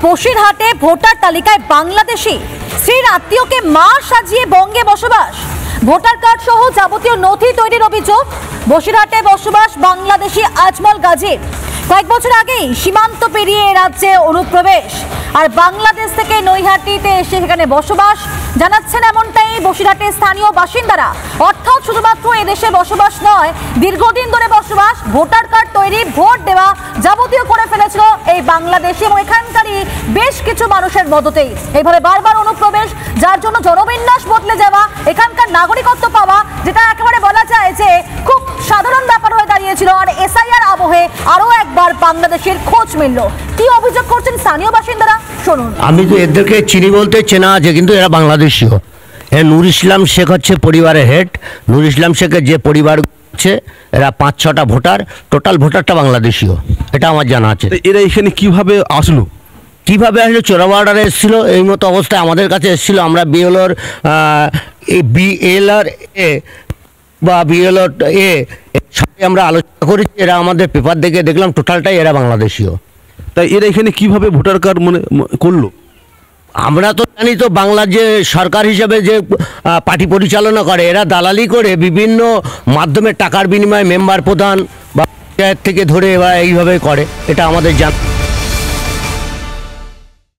বসিরহাটে voter তালিকায় বাংলাদেশি স্ত্রীর আত্মীয়কে মা সাজিয়ে বঙ্গে বসবাস, ভোটার কার্ড সহ যাবতীয় নথি তৈরির অভিযোগ। বসিরহাটে বসবাস বাংলাদেশি আজমল গাজীর। কয়েক বছর আগেই সীমান্ত পেরিয়ে রাজ্যে অনুপ্রবেশ, আর বাংলাদেশ থেকে নৈহাটিতে এসে সেখানে বসবাস। জানাচ্ছেন এমনটাই বসিরহাটের স্থানীয় বাসিন্দারা। অর্থাৎ শুধুমাত্র এদেশে বসবাস নয়, দীর্ঘদিন ধরে বসবাস, ভোটার কার্ড তৈরি, ভোট দেওয়া যাবতীয় করে ফেলেছিল এই বাংলাদেশি এবং এখানকারই বেশ কিছু মানুষের মদতেই। এইভাবে বারবার অনুপ্রবেশ, যার জন্য জনবিন্যাস বদলে যাওয়া, এখানকার নাগরিকত্ব পাওয়া, যেটা একেবারে বলা যায় যে খুব সাধারণ ব্যাপার হয়ে দাঁড়িয়েছিল। আর এসআইআর আবহে আরো একবার বাংলাদেশের খোঁজ মিলল। কি অভিযোগ করছেন স্থানীয় বাসিন্দারা, শুনুন। আমি তো এদেরকে চিনি বলতে চেনা আছে, কিন্তু এরা বাংলাদেশীও। নূর ইসলাম শেখ হচ্ছে পরিবারের হেড। নূর ইসলাম শেখের যে পরিবার হচ্ছে, এরা 5-6টা ভোটার, টোটাল ভোটারটা বাংলাদেশীয়, এটা আমার জানা আছে। এরা এখানে কিভাবে আসলো? কিভাবে আসলে চোরাবাড়ারে এসেছিল, এই মতো অবস্থায় আমাদের কাছে এসেছিল। আমরা বিএলআর এ বা বিএলআর এ সবাই আমরা আলোচনা করেছি। এরা আমাদের পেপার দেখে দেখলাম টোটালটাই এরা বাংলাদেশীয়। তাই এরা এখানে কিভাবে ভোটার কার্ড করলো? আমরা তো জানি, তো বাংলার যে সরকার হিসেবে যে পার্টি পরিচালনা করে, এরা দালালি করে বিভিন্ন মাধ্যমে টাকার বিনিময়ে মেম্বার প্রধান বা পঞ্চায়েত থেকে ধরে এরা এইভাবে করে, এটা আমাদের জানা।